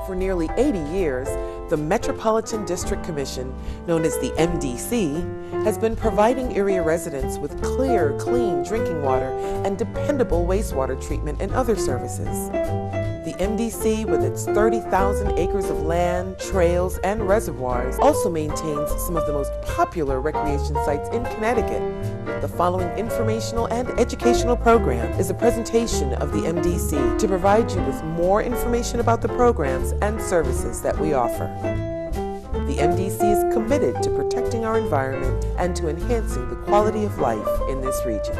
For nearly 80 years, the Metropolitan District Commission, known as the MDC, has been providing area residents with clear, clean drinking water and dependable wastewater treatment and other services. The MDC, with its 30,000 acres of land, trails, and reservoirs, also maintains some of the most popular recreation sites in Connecticut. The following informational and educational program is a presentation of the MDC to provide you with more information about the programs and services that we offer. The MDC is committed to protecting our environment and to enhancing the quality of life in this region.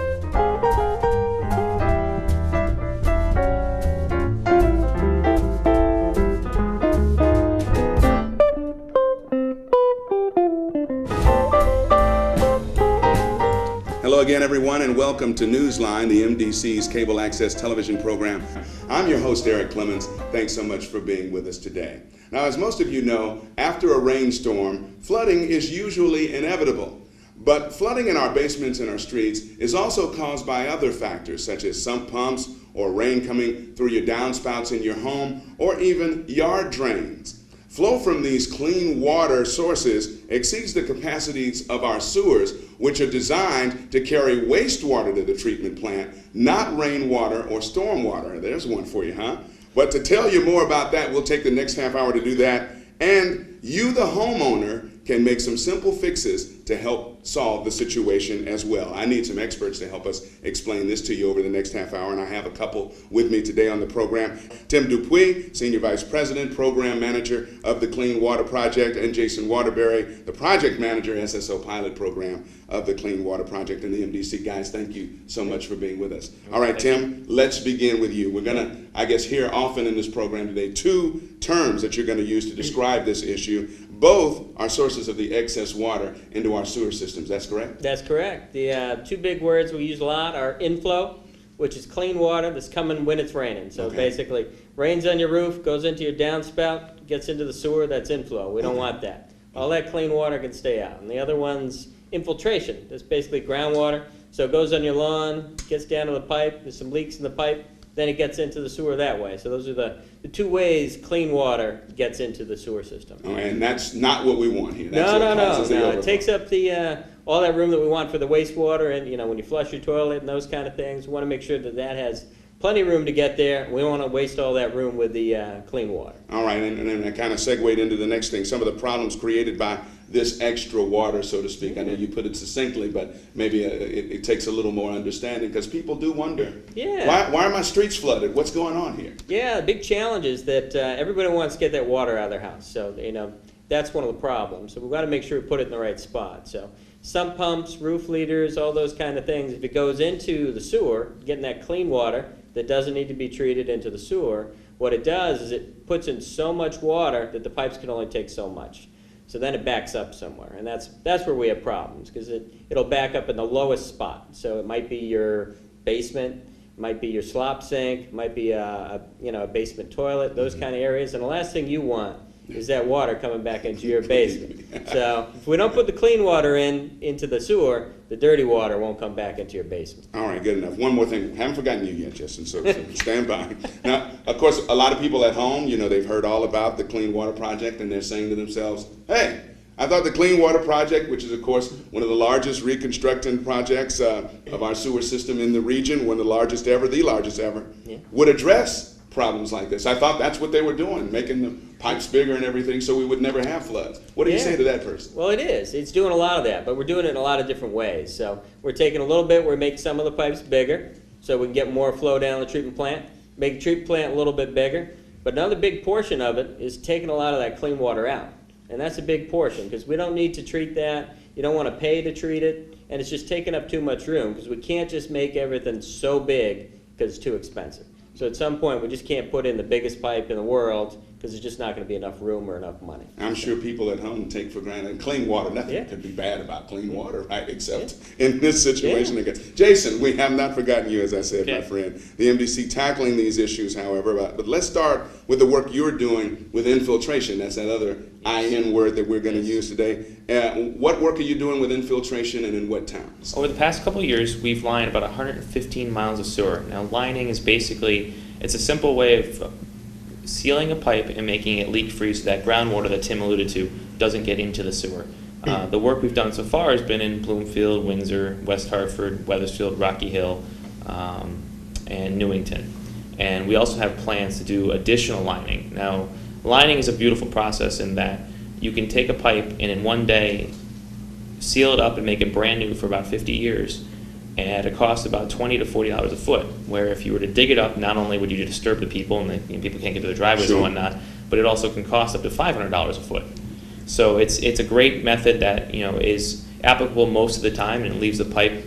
Hello again, everyone, and welcome to Newsline, the MDC's cable access television program. I'm your host, Eric Clemens. Thanks so much for being with us today. Now, as most of you know, after a rainstorm, flooding is usually inevitable. But flooding in our basements and our streets is also caused by other factors, such as sump pumps or rain coming through your downspouts in your home, or even yard drains. Flow from these clean water sources exceeds the capacities of our sewers, which are designed to carry wastewater to the treatment plant, not rainwater or stormwater. There's one for you, huh? But to tell you more about that, we'll take the next half hour to do that. And you, the homeowner, can make some simple fixes to help solve the situation as well. I need some experts to help us explain this to you over the next half hour, and I have a couple with me today on the program. Tim Dupuis, Senior Vice President, Program Manager of the Clean Water Project, and Jason Waterbury, the Project Manager, SSO Pilot Program of the Clean Water Project and the MDC. Guys, thank you so much for being with us. All right, Tim, let's begin with you. We're gonna, I guess, hear often in this program today two terms that you're gonna use to describe this issue. Both are sources of the excess water into our sewer systems. That's correct? That's correct. The two big words we use a lot are inflow, which is clean water that's coming when it's raining. So basically, rains on your roof, goes into your downspout, gets into the sewer, that's inflow. We don't want that. All that clean water can stay out. And the other one's infiltration. That's basically groundwater. So it goes on your lawn, gets down to the pipe, there's some leaks in the pipe, then it gets into the sewer that way. So those are the two ways clean water gets into the sewer system. Oh, and that's not what we want here. That's No. It takes up the all that room that we want for the wastewater, and when you flush your toilet and those kind of things, we want to make sure that that has plenty of room to get there. We don't want to waste all that room with the clean water. All right, and then I kind of segued into the next thing, some of the problems created by this extra water, so to speak. I know you put it succinctly, but maybe it takes a little more understanding, because people do wonder, why are my streets flooded? What's going on here? Yeah, the big challenge is that everybody wants to get that water out of their house. So, that's one of the problems. So we've got to make sure we put it in the right spot. So sump pumps, roof leaders, all those kind of things, if it goes into the sewer, getting that clean water that doesn't need to be treated into the sewer, what it does is it puts in so much water that the pipes can only take so much. So then it backs up somewhere, and that's where we have problems, because it'll back up in the lowest spot. So it might be your basement, it might be your slop sink, it might be a basement toilet, those kind of areas. And the last thing you want is that water coming back into your basement. So if we don't put the clean water into the sewer, the dirty water won't come back into your basement. All right, good enough. One more thing. Haven't forgotten you yet, Justin, so stand by. Now, of course, a lot of people at home, they've heard all about the Clean Water Project, and they're saying to themselves, hey, I thought the Clean Water Project, which is, of course, one of the largest reconstructing projects of our sewer system in the region, one of the largest ever, would address problems like this. I thought that's what they were doing, making the pipes bigger and everything so we would never have floods. What do you say to that person? Well, it is. It's doing a lot of that, but we're doing it in a lot of different ways. So we're taking a little bit, we make some of the pipes bigger so we can get more flow down the treatment plant, make the treatment plant a little bit bigger. But another big portion of it is taking a lot of that clean water out. And that's a big portion, because we don't need to treat that. You don't want to pay to treat it, and it's just taking up too much room, because we can't just make everything so big because it's too expensive. So at some point, we just can't put in the biggest pipe in the world, because there's just not going to be enough room or enough money. I'm sure people at home take for granted clean water. Nothing could be bad about clean water, right? Except in this situation. Jason, we have not forgotten you, as I said, my friend. The MDC tackling these issues, however. But let's start with the work you're doing with infiltration. That's that other IN word that we're going to use today. What work are you doing with infiltration, and in what towns? Over the past couple of years, we've lined about 115 miles of sewer. Now, lining is basically, it's a simple way of sealing a pipe and making it leak-free so that groundwater that Tim alluded to doesn't get into the sewer. The work we've done so far has been in Bloomfield, Windsor, West Hartford, Wethersfield, Rocky Hill, and Newington. And we also have plans to do additional lining. Now, lining is a beautiful process in that you can take a pipe and in one day seal it up and make it brand new for about 50 years at a cost of about $20 to $40 a foot, where if you were to dig it up, not only would you disturb the people and people can't get to their driveways Sure. and whatnot, but it also can cost up to $500 a foot. So it's a great method that is applicable most of the time and it leaves the pipe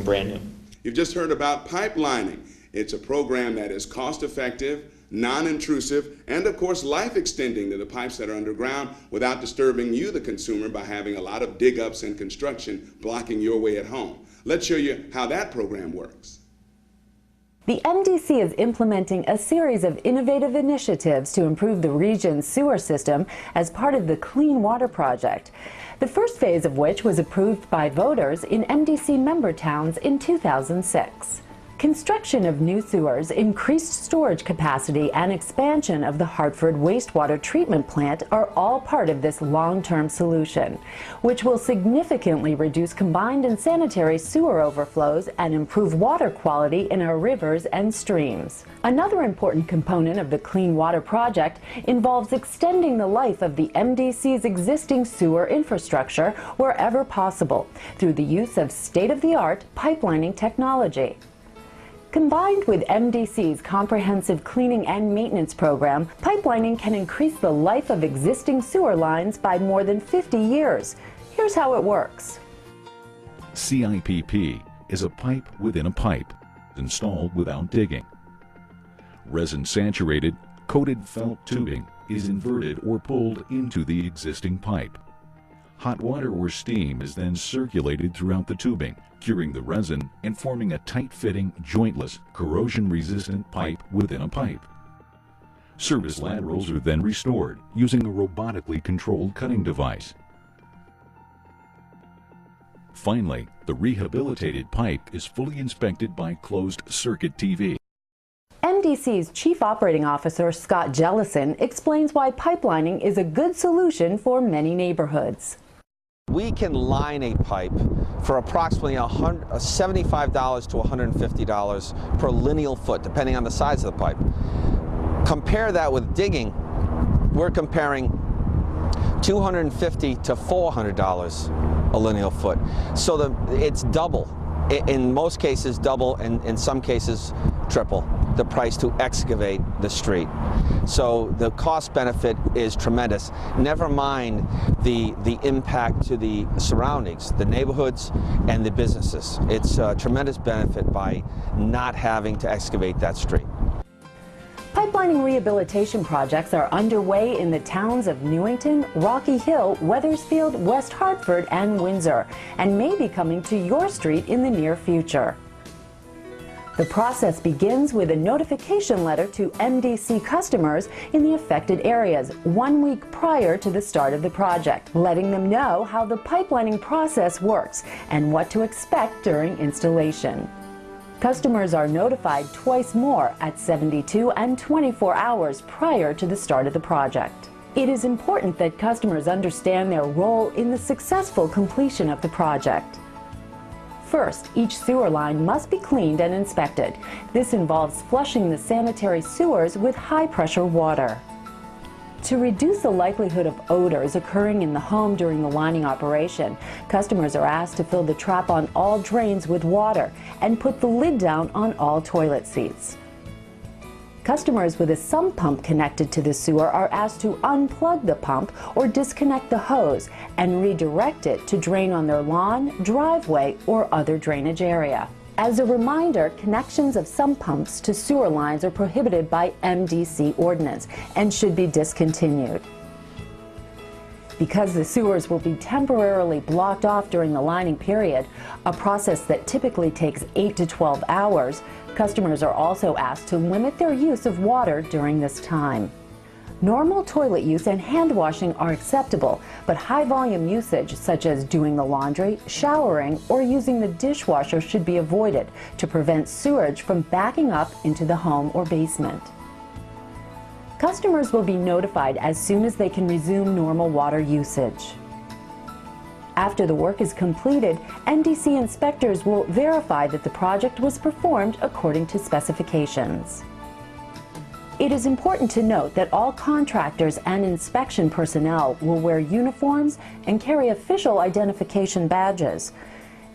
brand new. You've just heard about pipelining. It's a program that is cost-effective, non-intrusive, and of course life-extending to the pipes that are underground without disturbing you, the consumer, by having a lot of dig-ups and construction blocking your way at home. Let's show you how that program works. The MDC is implementing a series of innovative initiatives to improve the region's sewer system as part of the Clean Water Project, the first phase of which was approved by voters in MDC member towns in 2006. Construction of new sewers, increased storage capacity, and expansion of the Hartford wastewater treatment plant are all part of this long-term solution, which will significantly reduce combined and sanitary sewer overflows and improve water quality in our rivers and streams. Another important component of the Clean Water Project involves extending the life of the MDC's existing sewer infrastructure wherever possible through the use of state-of-the-art pipelining technology. Combined with MDC's comprehensive cleaning and maintenance program, pipelining can increase the life of existing sewer lines by more than 50 years. Here's how it works. CIPP is a pipe within a pipe, installed without digging. Resin-saturated, coated felt tubing is inverted or pulled into the existing pipe. Hot water or steam is then circulated throughout the tubing, curing the resin and forming a tight-fitting, jointless, corrosion-resistant pipe within a pipe. Service laterals are then restored using a robotically controlled cutting device. Finally, the rehabilitated pipe is fully inspected by closed-circuit TV. MDC's Chief Operating Officer, Scott Jellison, explains why pipelining is a good solution for many neighborhoods. We can line a pipe for approximately $75 to $150 per lineal foot, depending on the size of the pipe. Compare that with digging, we're comparing $250 to $400 a lineal foot. So it's double. In most cases double, and in some cases triple the price to excavate the street. So the cost benefit is tremendous. Never mind the impact to the surroundings, the neighborhoods and the businesses. It's a tremendous benefit by not having to excavate that street. Pipelining rehabilitation projects are underway in the towns of Newington, Rocky Hill, Wethersfield, West Hartford, and Windsor, and may be coming to your street in the near future. The process begins with a notification letter to MDC customers in the affected areas 1 week prior to the start of the project, letting them know how the pipelining process works and what to expect during installation. Customers are notified twice more at 72 and 24 hours prior to the start of the project. It is important that customers understand their role in the successful completion of the project. First, each sewer line must be cleaned and inspected. This involves flushing the sanitary sewers with high-pressure water. To reduce the likelihood of odors occurring in the home during the lining operation, customers are asked to fill the trap on all drains with water and put the lid down on all toilet seats. Customers with a sump pump connected to the sewer are asked to unplug the pump or disconnect the hose and redirect it to drain on their lawn, driveway, or other drainage area. As a reminder, connections of sump pumps to sewer lines are prohibited by MDC ordinance and should be discontinued. Because the sewers will be temporarily blocked off during the lining period, a process that typically takes 8 to 12 hours, customers are also asked to limit their use of water during this time. Normal toilet use and hand washing are acceptable, but high-volume usage, such as doing the laundry, showering, or using the dishwasher should be avoided to prevent sewage from backing up into the home or basement. Customers will be notified as soon as they can resume normal water usage. After the work is completed, MDC inspectors will verify that the project was performed according to specifications. It is important to note that all contractors and inspection personnel will wear uniforms and carry official identification badges.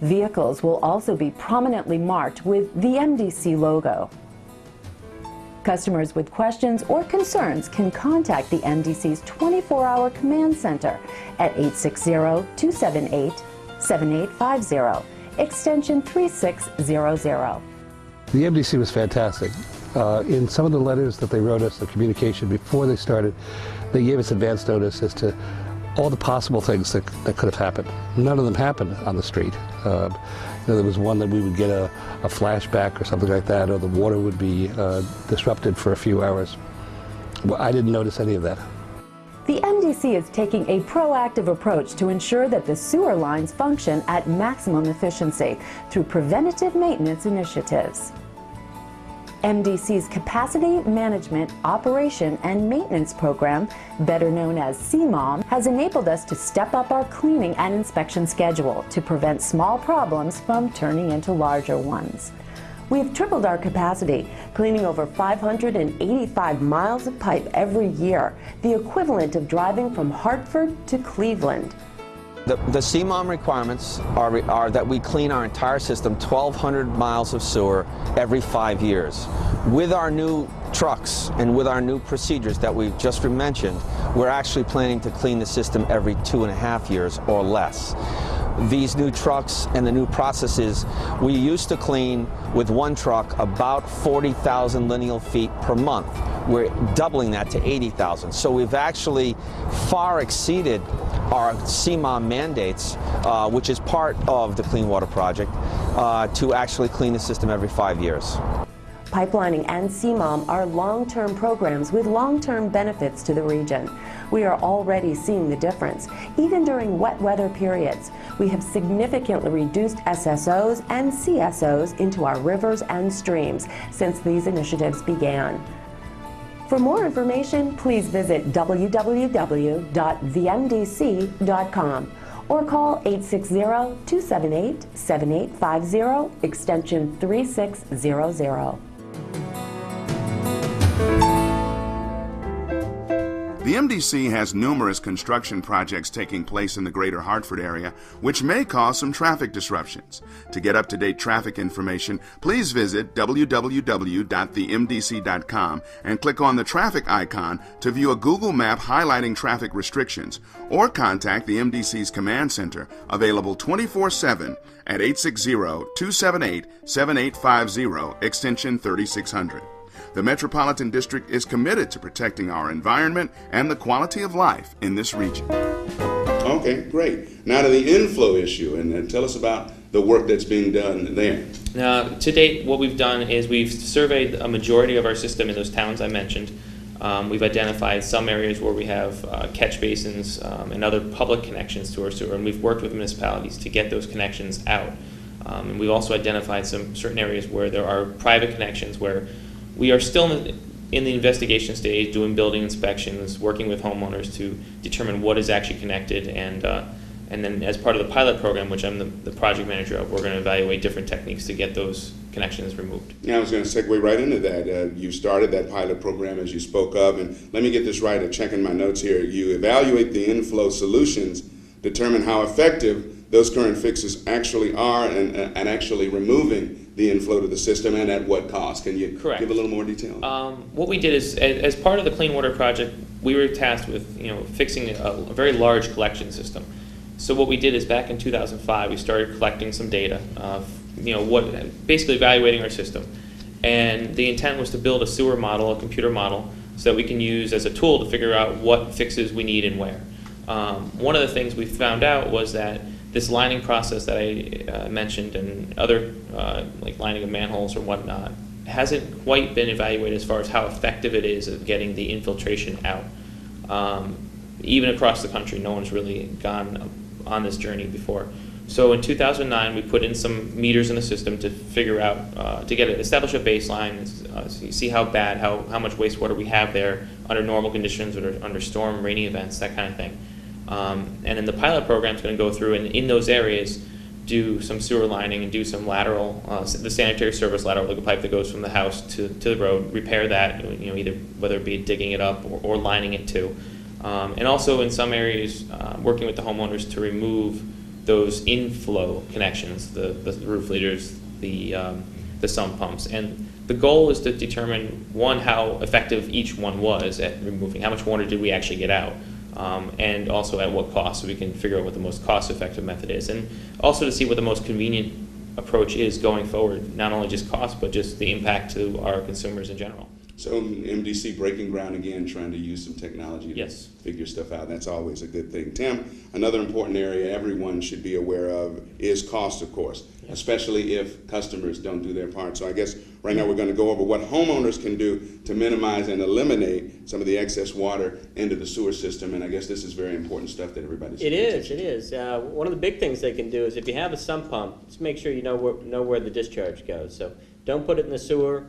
Vehicles will also be prominently marked with the MDC logo. Customers with questions or concerns can contact the MDC's 24-hour command center at 860-278-7850, extension 3600. The MDC was fantastic. In some of the letters that they wrote us, the communication before they started, they gave us advance notice as to all the possible things that could have happened. None of them happened on the street. There was one that we would get a flashback or something like that, or the water would be disrupted for a few hours. Well, I didn't notice any of that. The MDC is taking a proactive approach to ensure that the sewer lines function at maximum efficiency through preventative maintenance initiatives. MDC's Capacity Management, Operation, and Maintenance Program, better known as CMOM, has enabled us to step up our cleaning and inspection schedule to prevent small problems from turning into larger ones. We've tripled our capacity, cleaning over 585 miles of pipe every year, the equivalent of driving from Hartford to Cleveland. The CMOM requirements are that we clean our entire system, 1,200 miles of sewer, every 5 years. With our new trucks and with our new procedures that we've just mentioned, we're actually planning to clean the system every 2.5 years or less. These new trucks and the new processes, we used to clean with one truck about 40,000 lineal feet per month. We're doubling that to 80,000. So we've actually far exceeded our CMOM mandates, which is part of the Clean Water Project, to actually clean the system every 5 years. Pipelining and CMOM are long-term programs with long-term benefits to the region. We are already seeing the difference. Even during wet weather periods, we have significantly reduced SSOs and CSOs into our rivers and streams since these initiatives began. For more information, please visit www.themdc.com or call 860-278-7850, extension 3600. The MDC has numerous construction projects taking place in the greater Hartford area, which may cause some traffic disruptions. To get up-to-date traffic information, please visit www.themdc.com and click on the traffic icon to view a Google map highlighting traffic restrictions, or contact the MDC's Command Center, available 24/7 at 860-278-7850, extension 3600. The Metropolitan District is committed to protecting our environment and the quality of life in this region. Okay, great. Now to the inflow issue, and tell us about the work that's being done there. Now, to date, what we've done is we've surveyed a majority of our system in those towns I mentioned. We've identified some areas where we have catch basins and other public connections to our sewer, and we've worked with municipalities to get those connections out. And we've also identified some certain areas where there are private connections where we are still in the investigation stage, doing building inspections, working with homeowners to determine what is actually connected, and then as part of the pilot program, which I'm the project manager of, we're going to evaluate different techniques to get those connections removed. Yeah, I was going to segue right into that. You started that pilot program as you spoke of, and let me get this right, checking my notes here. You evaluate the inflow solutions, determine how effective those current fixes actually are, and actually removing the inflow to the system, and at what cost. Can you Correct. Give a little more detail? What we did is, as part of the Clean Water Project, we were tasked with fixing a very large collection system. So what we did is back in 2005, we started collecting some data, basically evaluating our system. And the intent was to build a sewer model, a computer model, so that we can use as a tool to figure out what fixes we need and where. One of the things we found out was that this lining process that I mentioned, and other like lining of manholes or whatnot, hasn't quite been evaluated as far as how effective it is at getting the infiltration out. Even across the country, no one's really gone on this journey before. So in 2009, we put in some meters in the system to figure out, establish a baseline, see how bad, how much wastewater we have there under normal conditions or under storm, rainy events, that kind of thing. And then the pilot program is going to go through and in those areas do some sewer lining and do some lateral, the sanitary service lateral, like a pipe that goes from the house to the road, repair that, either whether it be digging it up or lining it too. And also in some areas, working with the homeowners to remove those inflow connections, the roof leaders, the sump pumps. And the goal is to determine, one, how effective each one was at removing, how much water did we actually get out, and also at what cost, so we can figure out what the most cost-effective method is. And also to see what the most convenient approach is going forward, not only just cost, but just the impact to our consumers in general. So MDC breaking ground again, trying to use some technology to Yes. figure stuff out. That's always a good thing. Tim, another important area everyone should be aware of is cost, of course, especially if customers don't do their part. So I guess right now we're going to go over what homeowners can do to minimize and eliminate some of the excess water into the sewer system. And I guess this is very important stuff that everybody's It is. One of the big things they can do is if you have a sump pump, just make sure you know where the discharge goes. So don't put it in the sewer.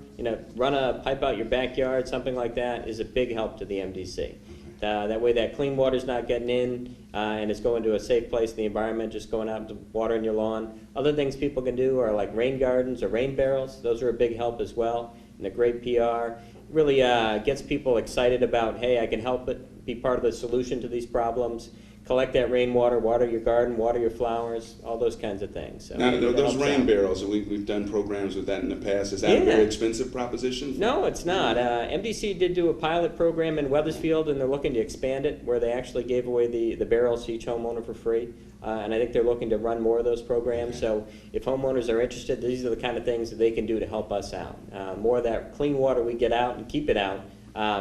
Run a pipe out your backyard. Something like that is a big help to the MDC. That way that clean water's not getting in and it's going to a safe place in the environment, just going out to water in your lawn. Other things people can do are like rain gardens or rain barrels. Those are a big help as well, and a great PR. Really gets people excited about, hey, I can help it, be part of the solution to these problems. Collect that rainwater, water your garden, water your flowers, all those kinds of things. So now, those rain barrels, we've done programs with that in the past. Is that a very expensive proposition? No, it's not. MDC did do a pilot program in Wethersfield, and they're looking to expand it, where they actually gave away the barrels to each homeowner for free. And I think they're looking to run more of those programs. So if homeowners are interested, these are the kind of things that they can do to help us out. More of that clean water we get out and keep it out,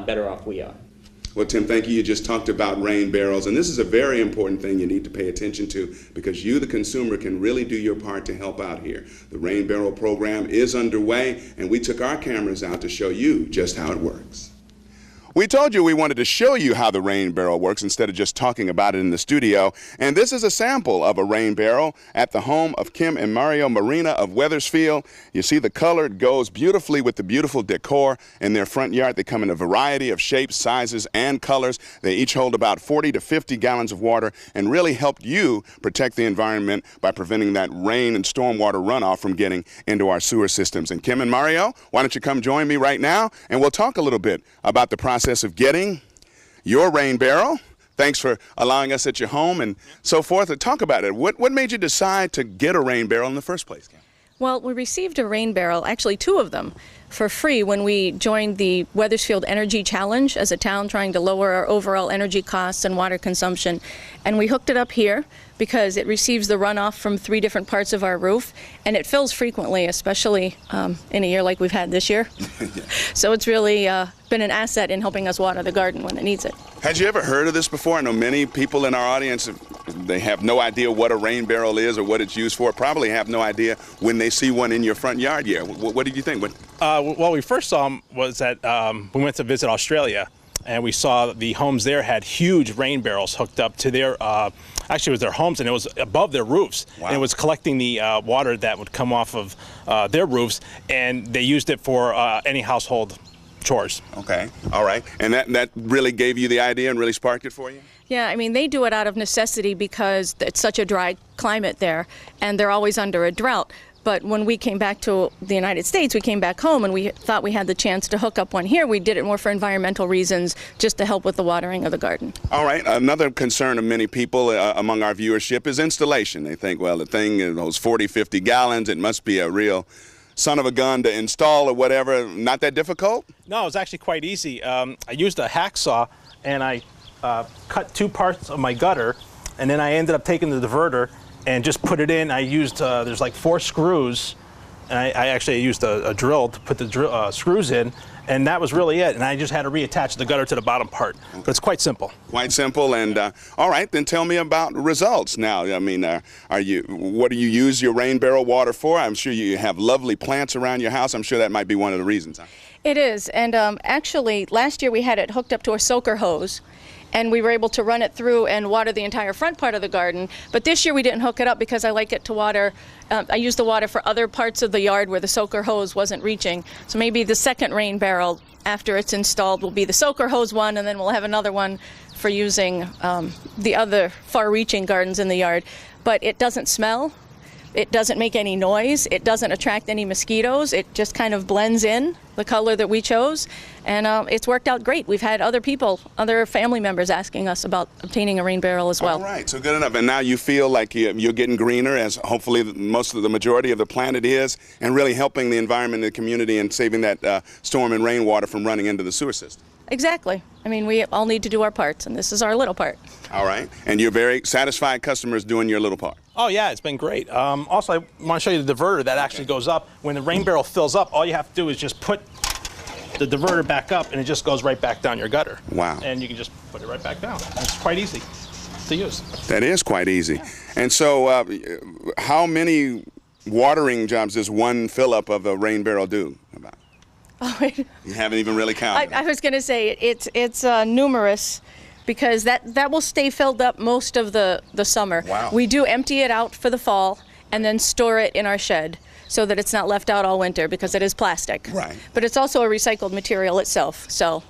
better off we are. Well, Tim, thank you. You just talked about rain barrels, and this is a very important thing you need to pay attention to because you, the consumer, can really do your part to help out here. The rain barrel program is underway, and we took our cameras out to show you just how it works. We told you we wanted to show you how the rain barrel works instead of just talking about it in the studio. And this is a sample of a rain barrel at the home of Kim and Mario Marina of Wethersfield. You see the color goes beautifully with the beautiful decor in their front yard. They come in a variety of shapes, sizes, and colors. They each hold about 40 to 50 gallons of water and really help you protect the environment by preventing that rain and stormwater runoff from getting into our sewer systems. And Kim and Mario, why don't you come join me right now and we'll talk a little bit about the process of getting your rain barrel. Thanks for allowing us at your home and so forth. And talk about it. What made you decide to get a rain barrel in the first place, Kim? Well, we received a rain barrel, actually 2 of them, for free when we joined the Wethersfield Energy Challenge as a town trying to lower our overall energy costs and water consumption. And we hooked it up here because it receives the runoff from 3 different parts of our roof, and it fills frequently, especially in a year like we've had this year. So it's really been an asset in helping us water the garden when it needs it. Had you ever heard of this before? I know many people in our audience, they have no idea what a rain barrel is or what it's used for. Probably have no idea when they see one in your front yard. Yeah. What did you think? Well, we first saw them was that we went to visit Australia, and we saw the homes there had huge rain barrels hooked up to their, actually it was their homes, and it was above their roofs. Wow. And it was collecting the water that would come off of their roofs, and they used it for any household chores. Okay, all right. And that really gave you the idea and really sparked it for you? Yeah, I mean, they do it out of necessity because it's such a dry climate there, and they're always under a drought. But when we came back to the United States, we came back home and we thought we had the chance to hook up one here. We did it more for environmental reasons, just to help with the watering of the garden. All right. Another concern of many people among our viewership is installation. They think, well, the thing, those 40, 50 gallons, it must be a real son of a gun to install or whatever. Not that difficult? No, it was actually quite easy. I used a hacksaw and I cut 2 parts of my gutter, and then I ended up taking the diverter and just put it in. I used, there's like 4 screws, and I actually used a drill to put the screws in, and that was really it. And I just had to reattach the gutter to the bottom part. But it's quite simple. Quite simple. And all right, then tell me about results now. I mean, what do you use your rain barrel water for? I'm sure you have lovely plants around your house. I'm sure that might be one of the reasons. Huh? It is. And actually, last year we had it hooked up to a soaker hose. and we were able to run it through and water the entire front part of the garden. But this year we didn't hook it up because I like it to water, I use the water for other parts of the yard where the soaker hose wasn't reaching. So maybe the second rain barrel after it's installed will be the soaker hose one, and then we'll have another one for using the other far-reaching gardens in the yard. But it doesn't smell. It doesn't make any noise. It doesn't attract any mosquitoes. It just kind of blends in, the color that we chose. And it's worked out great. We've had other people, other family members asking us about obtaining a rain barrel as well. All right, so good enough. And now you feel like you're getting greener, as hopefully most of the majority of the planet is, and really helping the environment and the community and saving that storm and rainwater from running into the sewer system. Exactly. I mean, we all need to do our parts, and this is our little part. All right. And you're very satisfied customers doing your little part. Oh yeah, it's been great. Also, I want to show you the diverter that actually goes up. When the rain barrel fills up, all you have to do is just put the diverter back up, and it just goes right back down your gutter. Wow. And you can just put it right back down. It's quite easy to use. That is quite easy. Yeah. And so how many watering jobs does one fill-up of a rain barrel do? About? Oh, you haven't even really counted. I was going to say it's numerous, because that will stay filled up most of the summer. Wow. We do empty it out for the fall and then store it in our shed so that it's not left out all winter, because it is plastic. Right. But it's also a recycled material itself, so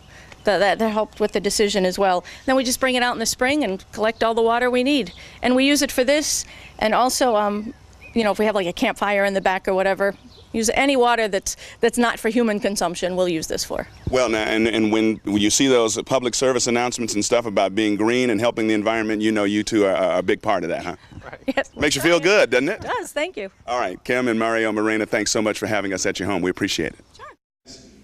that helped with the decision as well. Then we just bring it out in the spring and collect all the water we need. And we use it for this, and also, you know, if we have like a campfire in the back or whatever, use any water that's not for human consumption, we'll use this for. Well, now, and when you see those public service announcements and stuff about being green and helping the environment, you know you two are a big part of that, huh? Right. Yes, Makes you feel good, doesn't it? It does, thank you. All right, Kim and Mario Morena, thanks so much for having us at your home. We appreciate it. Sure.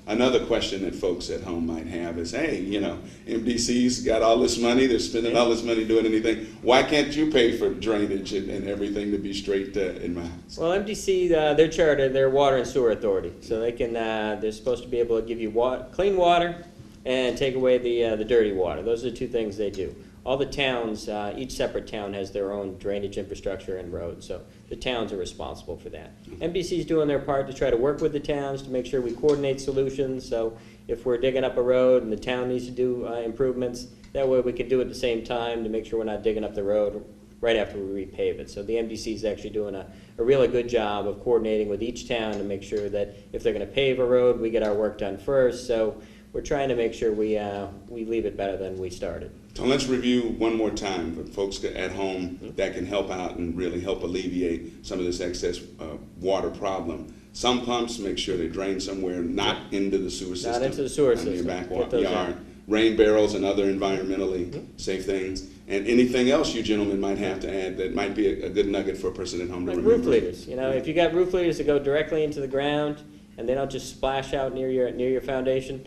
Another question that folks at home might have is, hey, you know, MDC's got all this money, they're spending all this money doing anything. Why can't you pay for drainage and everything to be straight in my house? Well, MDC, they're chartered, they're water and sewer authority, so they can, they're supposed to be able to give you clean water and take away the dirty water. Those are the two things they do. All the towns, each separate town has their own drainage infrastructure and roads, so the towns are responsible for that. MDC's doing their part to try to work with the towns to make sure we coordinate solutions, so if we're digging up a road and the town needs to do improvements, that way we can do it at the same time to make sure we're not digging up the road right after we repave it. So the MDC is actually doing a really good job of coordinating with each town to make sure that if they're going to pave a road, we get our work done first. So we're trying to make sure we leave it better than we started. So let's review one more time for folks at home that can help out and really help alleviate some of this excess water problem. Some pumps, make sure they drain somewhere, not into the sewer system. Not into the sewer system. In your backyard. Rain barrels and other environmentally safe things. And anything else you gentlemen might have to add that might be a good nugget for a person at home to remember. Roof leaders. You know, if you got roof leaders that go directly into the ground and they don't just splash out near your foundation,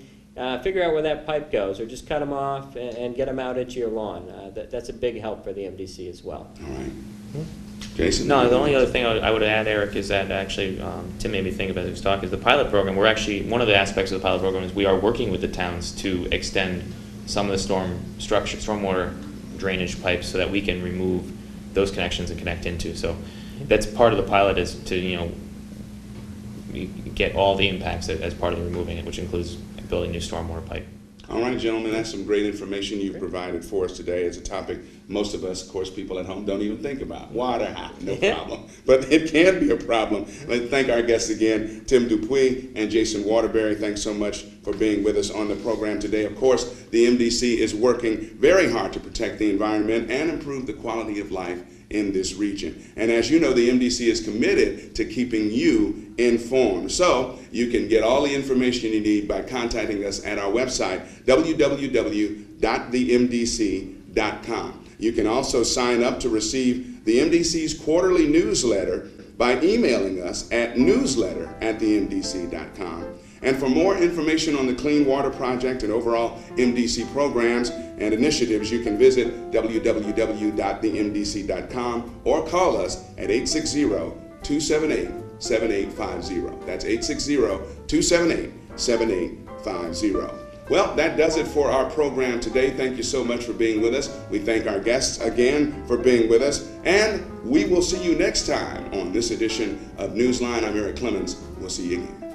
figure out where that pipe goes, or just cut them off and get them out into your lawn. That's a big help for the MDC as well. All right. Jason? No, the only other thing I would add, Eric, is that actually Tim made me think about this talk, is the pilot program. We're actually, one of the aspects of the pilot program is we are working with the towns to extend some of the stormwater drainage pipes so that we can remove those connections and connect into. So that's part of the pilot, is to, you know, get all the impacts as part of the removing it, which includes building new stormwater pipe. All right, gentlemen, that's some great information you've provided for us today. It's a topic most of us, of course, people at home don't even think about. Water, no problem. But it can be a problem. Let's thank our guests again, Tim Dupuy and Jason Waterbury. Thanks so much for being with us on the program today. Of course, the MDC is working very hard to protect the environment and improve the quality of life in this region. And as you know, the MDC is committed to keeping you informed. So you can get all the information you need by contacting us at our website, www.themdc.com. You can also sign up to receive the MDC's quarterly newsletter by emailing us at newsletter@themdc.com. And for more information on the Clean Water Project and overall MDC programs and initiatives, you can visit www.themdc.com or call us at 860-278-7850. That's 860-278-7850. Well, that does it for our program today. Thank you so much for being with us. We thank our guests again for being with us. And we will see you next time on this edition of Newsline. I'm Eric Clemens. We'll see you again.